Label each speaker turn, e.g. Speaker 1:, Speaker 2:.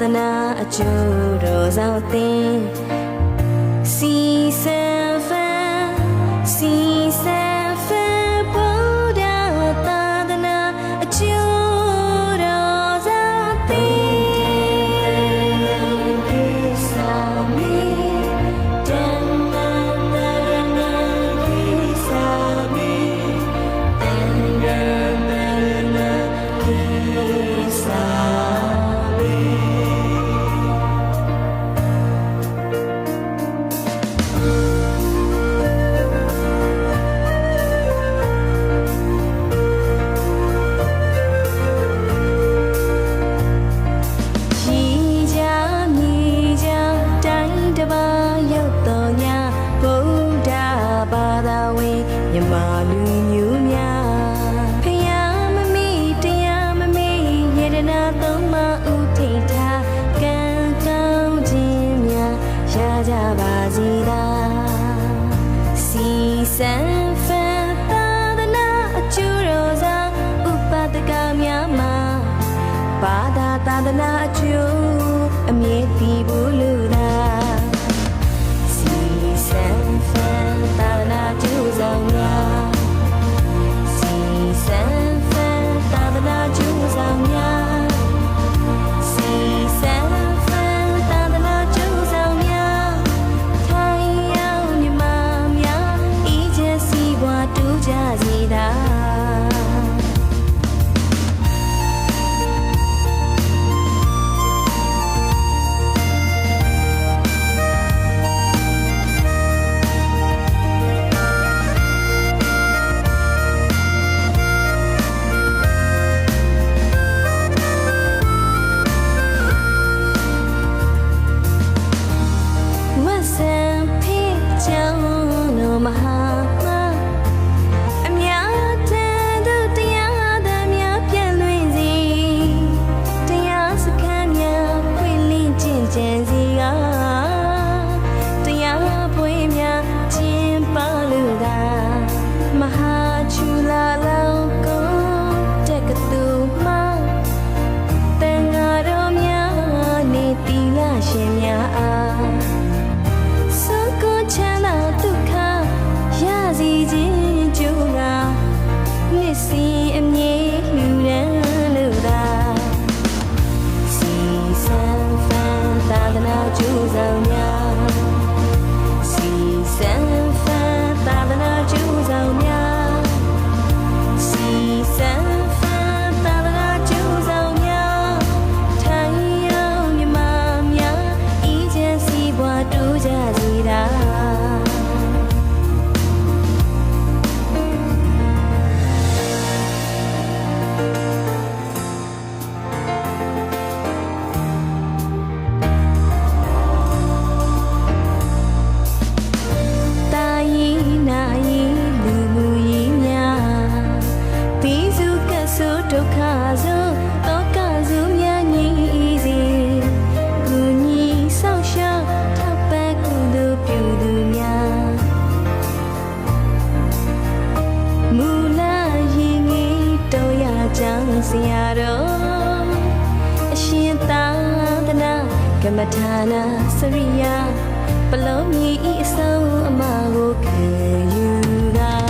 Speaker 1: သနာအကျိုးတော်ဆောင်သင်စီစံဖန်စီစံဖန်ဘုရားသာသနာအကျိုးတော်ဆောင်သင်ကိစ္စမီတန်တန်တန်ကိစ္စမီတန်တန်တန်ကိစ္စမာလူမျိုးများဖယားမမေ့တရားမမေ့ယရနာသုံးပါးဥထိတ်ထားကံကောင်းခြင်းများရကြပါစေသာစီစံဖန်သာသနာအကျိုးတော်ဆောင်ဥပဒကများမှာဘာသာသာသနာအကျိုးအမြဲတည်ဖို့လိုတာစီစံဖန်သာသနာကျိုးဆောင်များစီစံဖန်သာသနာကျိုးဆောင်များစီစံဖန်သာသနာကျိုးဆောင်များထိုင်ရောက်မြမများဤချက်စီပွားတူးကြစီသာမဟာအများတန်သူတရားသမျှပြန့်လွင်စီတရားစခန်းများဖွင့်လင်းကျင့်ကြံစီကတရားပွဲများကျင်းပလို့သာမဟာချူလာလောင်ကုန်းတက္ကသိုလ်မှာတန်ဃာတော်များနေတီလာရှင်များအားစုကိုချမ်းသာဒုက္ခရစီခြင်းကျိုးကနှစ်စီအမြဲလူရန်လို့သာစီစံဖန်သာသနာကျိုးဆောင်များစီစံဖန်သာသနာကျိုးဆောင်များစီစံဖန်သာသနာကျိုးဆောင်များထိုင်ရောက်မြမများဤခြင်းစီပွားတူးကြစီတာဒုက္ခဆိုတောကစုများညီစီကုညီဆောက်ရှောက်ထောက်ပံ့ကုသိုလ်ပြုသူများမူလာရင်ငယ်တော်ရကြောင်းဆရာတော်အရှင်သာသနာကမ္မထာနာစရိယာပလုံးမြည်ဤအဆုံးအမကိုခံယူတာ